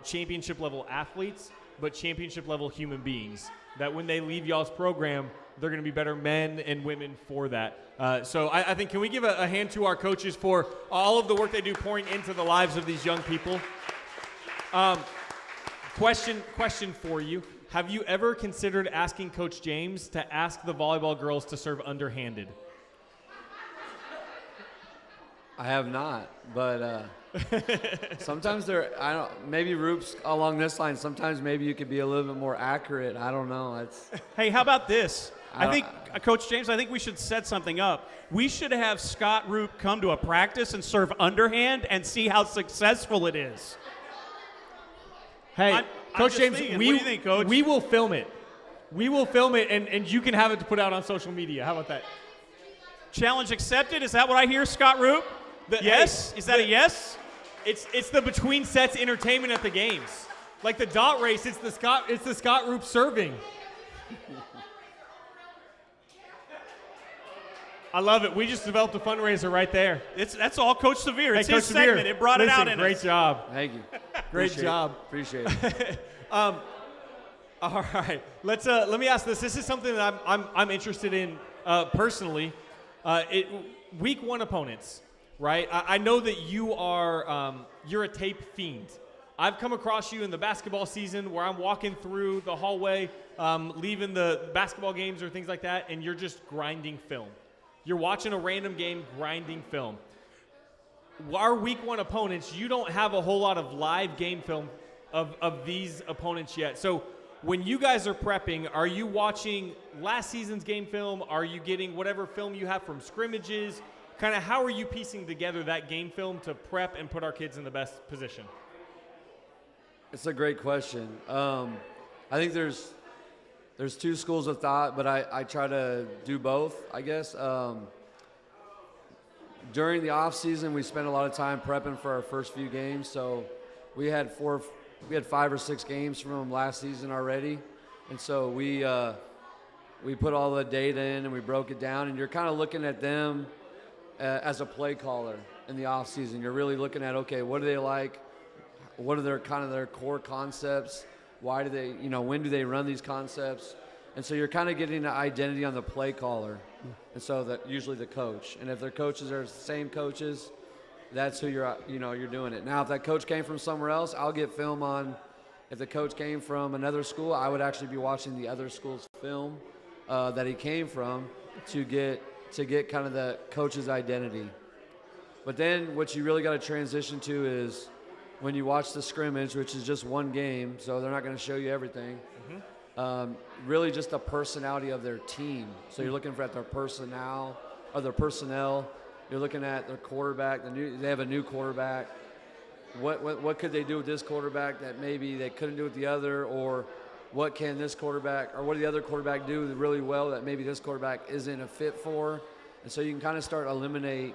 Speaker 2: championship level athletes, but championship level human beings, that when they leave y'all's program, they're going to be better men and women for that. So I think, can we give a hand to our coaches for all of the work they do pouring into the lives of these young people? Question for you. Have you ever considered asking Coach James to ask the volleyball girls to serve underhanded?
Speaker 7: I have not, but sometimes maybe Roops along this line, sometimes maybe you could be a little bit more accurate. I don't know.
Speaker 1: Hey, how about this? Coach James, I think we should set something up. We should have Scott Roop come to a practice and serve underhand and see how successful it is.
Speaker 2: Hey, Coach James,
Speaker 1: what do you think, Coach?
Speaker 2: We will film it. We will film it, and you can have it to put out on social media. How about that?
Speaker 1: Challenge accepted. Is that what I hear, Scott Roop? Yes? Is that a yes?
Speaker 2: It's the between sets entertainment at the games. Like the dot race, it's the Scott Roop serving. I love it. We just developed a fundraiser right there.
Speaker 1: That's all Coach Severe. It's
Speaker 2: hey,
Speaker 1: his
Speaker 2: Coach Severe,
Speaker 1: segment. It brought it out in
Speaker 2: great
Speaker 1: us.
Speaker 2: Job.
Speaker 7: Thank you.
Speaker 2: Great job.
Speaker 7: Appreciate it.
Speaker 2: All right. Let me ask this. This is something that I'm interested in personally. Week 1 opponents. Right, I know that you're a tape fiend. I've come across you in the basketball season where I'm walking through the hallway, leaving the basketball games or things like that, and you're just grinding film. You're watching a random game, grinding film. Our week 1 opponents, you don't have a whole lot of live game film of these opponents yet. So when you guys are prepping, are you watching last season's game film? Are you getting whatever film you have from scrimmages? Kind of how are you piecing together that game film to prep and put our kids in the best position?
Speaker 7: It's a great question. I think there's 2 schools of thought, but I try to do both, I guess. During the off season, we spent a lot of time prepping for our first few games. So we had 5 or 6 games from them last season already, and so we put all the data in and we broke it down. And you're kind of looking at them as a play caller in the off season. You're really looking at, okay, what do they like? What are their core concepts? Why do they, when do they run these concepts? And so you're kind of getting an identity on the play caller. And so that usually the coach. And if their coaches are the same coaches, that's who you're doing it. Now, if that coach came from somewhere else, I'll get film on. If the coach came from another school, I would actually be watching the other school's film that he came from to get kind of the coach's identity. But then what you really got to transition to is when you watch the scrimmage, which is just one game, so they're not going to show you everything, really just the personality of their team. So you're looking at their personnel. You're looking at their quarterback. They have a new quarterback. What could they do with this quarterback that maybe they couldn't do with the other, or what can this quarterback or what do the other quarterback do really well that maybe this quarterback isn't a fit for? And so you can kind of start eliminate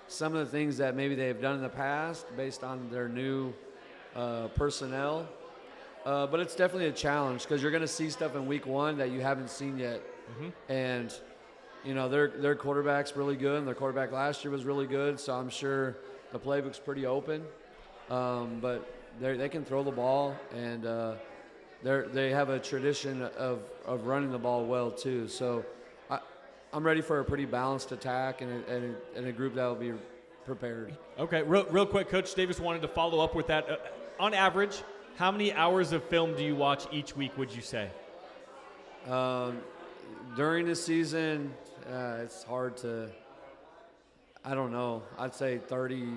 Speaker 7: some of the things that maybe they've done in the past based on their new personnel. But it's definitely a challenge because you're going to see stuff in week 1 that you haven't seen yet. And, their quarterback's really good, and their quarterback last year was really good, so I'm sure the playbook's pretty open. But they can throw the ball, and they have a tradition of running the ball well too. So I'm ready for a pretty balanced attack and a group that will be prepared.
Speaker 2: Okay, real quick, Coach Davis wanted to follow up with that. On average, how many hours of film do you watch each week, would you say?
Speaker 7: During the season, it's hard to, I don't know, I'd say 30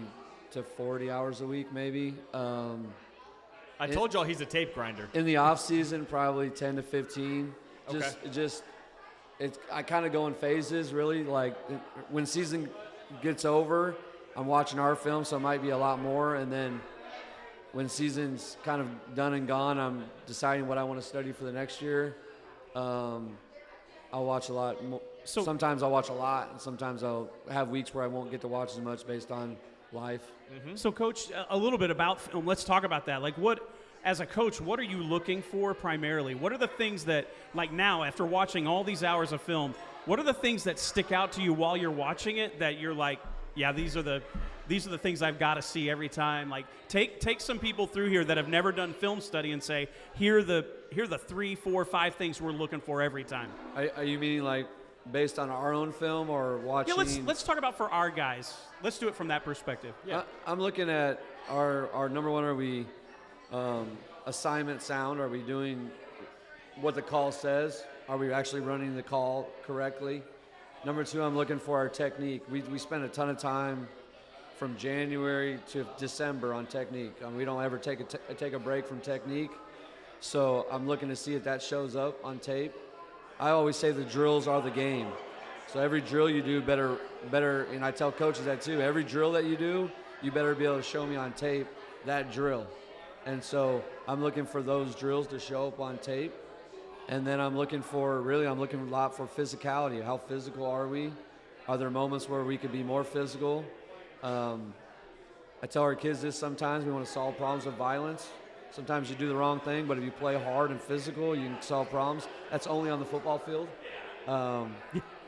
Speaker 7: to 40 hours a week maybe.
Speaker 2: I told y'all he's a tape grinder.
Speaker 7: In the off season, probably 10 to 15. I kind of go in phases, really. Like when season gets over, I'm watching our film, so it might be a lot more. And then when season's kind of done and gone, I'm deciding what I want to study for the next year. I'll watch a lot. So sometimes I'll watch a lot, and sometimes I'll have weeks where I won't get to watch as much based on life.
Speaker 1: Mm-hmm. So, Coach, a little bit about film. Let's talk about that. Like, as a coach, what are you looking for primarily? What are the things that, like now, after watching all these hours of film, what are the things that stick out to you while you're watching it that you're like, yeah, these are the things I've got to see every time? Like, take some people through here that have never done film study and say, here are the 3, 4, 5 things we're looking for every time.
Speaker 7: Are you meaning like based on our own film or watching?
Speaker 1: Yeah, let's talk about for our guys. Let's do it from that perspective. Yeah,
Speaker 7: I'm looking at our number one. Are we assignment sound? Are we doing what the call says? Are we actually running the call correctly? Number 2, I'm looking for our technique. We spend a ton of time from January to December on technique. We don't ever take a break from technique. So I'm looking to see if that shows up on tape. I always say the drills are the game. So every drill you do better, and I tell coaches that too. Every drill that you do, you better be able to show me on tape that drill. And so I'm looking for those drills to show up on tape. And then I'm looking a lot for physicality. How physical are we? Are there moments where we could be more physical? I tell our kids this sometimes. We want to solve problems with violence. Sometimes you do the wrong thing, but if you play hard and physical, you can solve problems. That's only on the football field.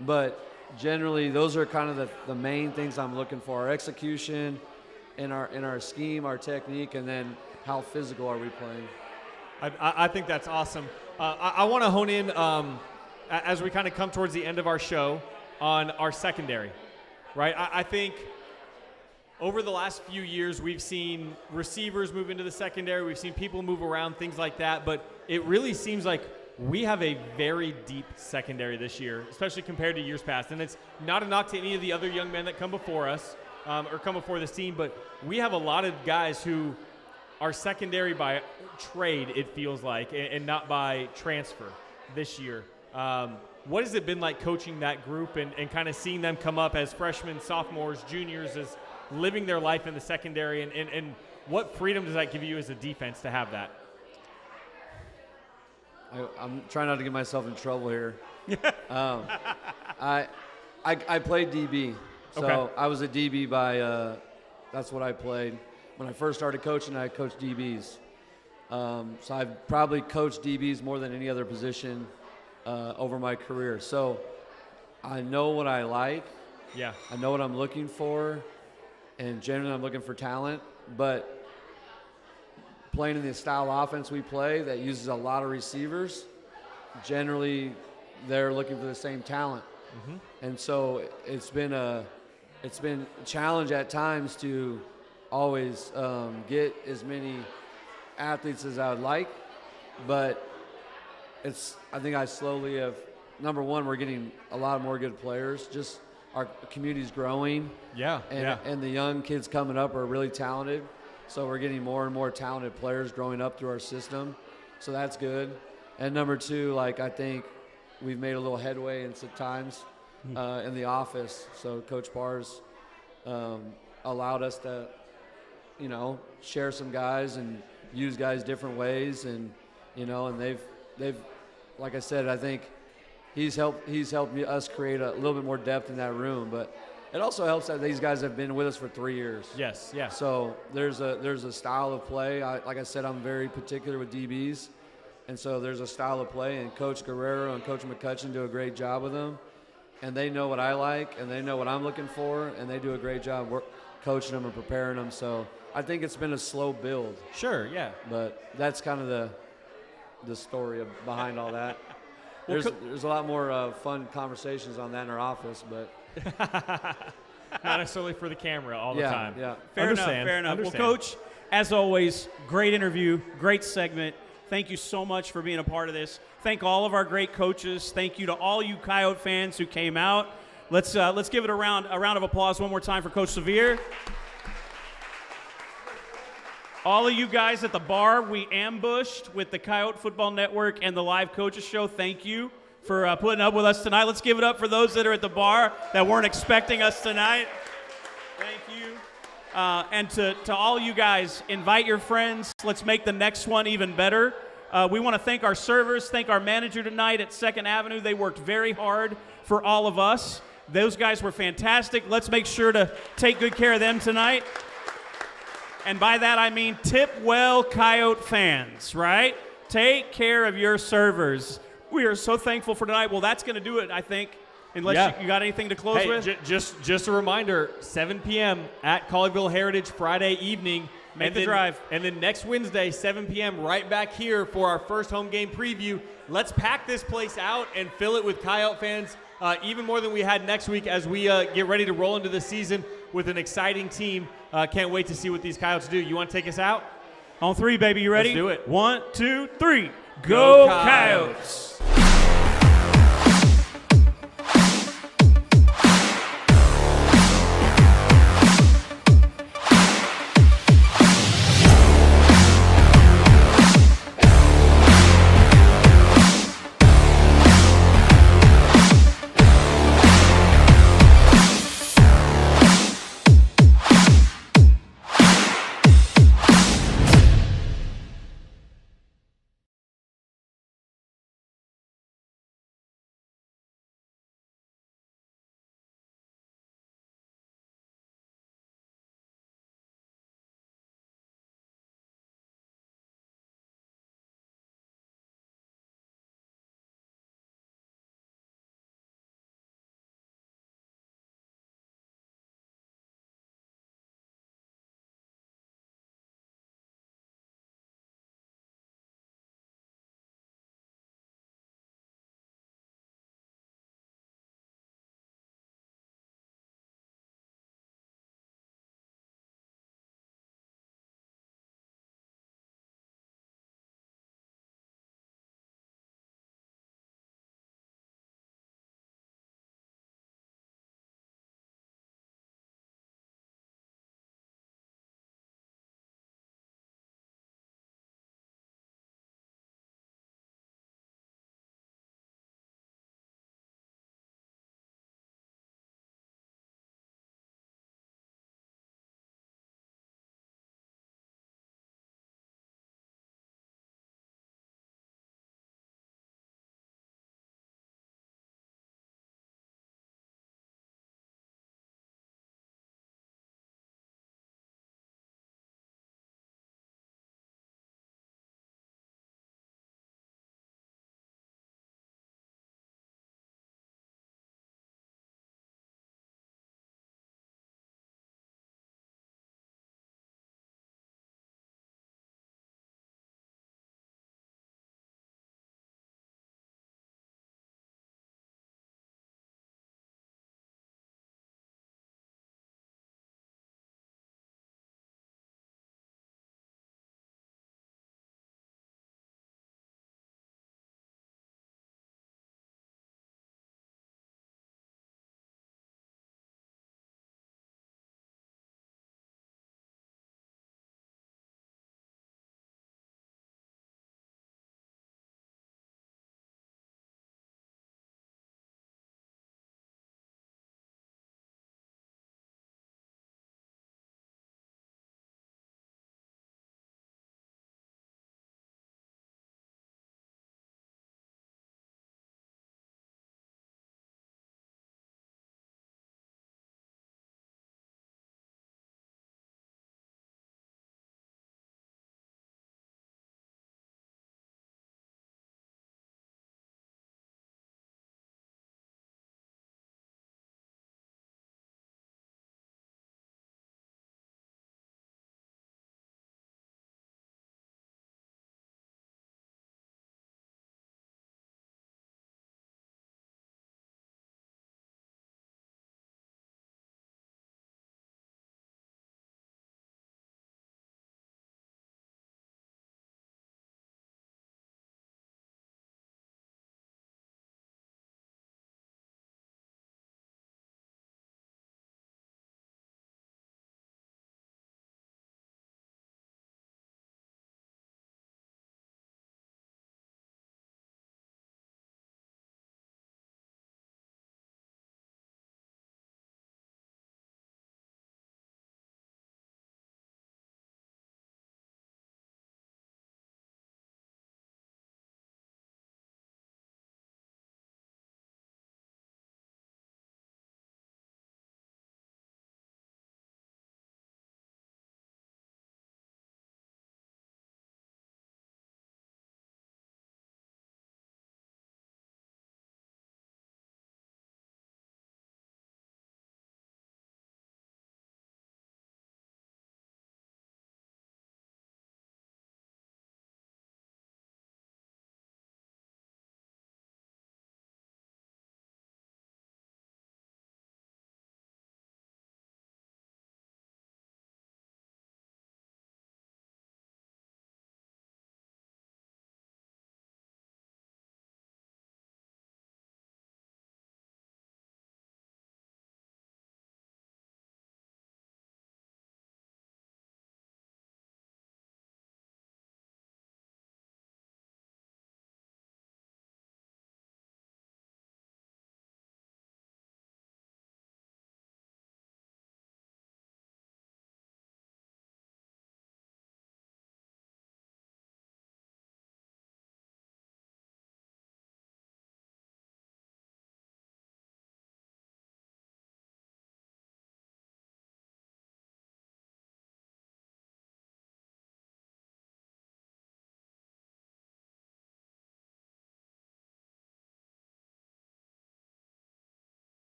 Speaker 7: But generally, those are kind of the main things I'm looking for: our execution, in our scheme, our technique, and then how physical are we playing.
Speaker 2: I think that's awesome. I want to hone in as we kind of come towards the end of our show on our secondary, right? I think over the last few years, we've seen receivers move into the secondary. We've seen people move around, things like that. But it really seems like we have a very deep secondary this year, especially compared to years past. And it's not a knock to any of the other young men that come before us or come before this team, but we have a lot of guys who are secondary by trade, it feels like, and not by transfer this year. What has it been like coaching that group and kind of seeing them come up as freshmen, sophomores, juniors, as living their life in the secondary, and what freedom does that give you as a defense to have that?
Speaker 7: I'm trying not to get myself in trouble here. I played DB, so
Speaker 2: Okay.
Speaker 7: I was a DB by that's what I played. When I first started coaching, I coached DBs. So I've probably coached DBs more than any other position over my career. So I know what I like.
Speaker 2: Yeah.
Speaker 7: I know what I'm looking for. And generally I'm looking for talent. But playing in the style offense we play that uses a lot of receivers, generally they're looking for the same talent. Mm-hmm. And so it's been a challenge at times to always get as many athletes as I would like, but I think I slowly have, number one, we're getting a lot more good players. Just our community's growing. And the young kids coming up are really talented. So we're getting more and more talented players growing up through our system. So that's good. And number 2, I think we've made a little headway in some times in the office. So Coach Parr's allowed us to, share some guys and use guys different ways, and they've like I said, I think he's helped us create a little bit more depth in that room. But it also helps that these guys have been with us for 3 years.
Speaker 2: Yes, yeah.
Speaker 7: So there's a style of play. Like I said, I'm very particular with DBs, and so there's a style of play. And Coach Guerrero and Coach McCutcheon do a great job with them, and they know what I like, and they know what I'm looking for, and they do a great job coaching them and preparing them. So I think it's been a slow build.
Speaker 2: Sure, yeah.
Speaker 7: But that's kind of the story behind all that. there's a lot more fun conversations on that in our office, but
Speaker 2: Not necessarily for the camera all the time.
Speaker 7: Yeah.
Speaker 1: Fair
Speaker 2: Understand.
Speaker 1: enough. Well,
Speaker 2: Understand.
Speaker 1: Coach, as always, great interview, great segment. Thank you so much for being a part of this. Thank all of our great coaches. Thank you to all you Coyote fans who came out. Let's give it a round of applause one more time for Coach Sevier. All of you guys at the bar we ambushed with the Coyote Football Network and the Live Coaches Show, thank you for putting up with us tonight. Let's give it up for those that are at the bar that weren't expecting us tonight. Thank you. And to all you guys, invite your friends. Let's make the next one even better. We want to thank our servers, thank our manager tonight at 2nd Avenue. They worked very hard for all of us. Those guys were fantastic. Let's make sure to take good care of them tonight. And by that I mean tip well, Coyote fans, right? Take care of your servers. We are so thankful for tonight. Well, that's going to do it, I think, unless you got anything to close with.
Speaker 2: Just a reminder, 7 p.m. at Colleyville Heritage Friday evening.
Speaker 1: Make the drive.
Speaker 2: And then next Wednesday, 7 p.m., right back here for our first home game preview. Let's pack this place out and fill it with Coyote fans, even more than we had next week as we get ready to roll into the season with an exciting team. Can't wait to see what these Coyotes do. You want to take us out?
Speaker 1: On 3, baby. You ready?
Speaker 2: Let's do it.
Speaker 1: 1, 2, 3. Go Coyotes!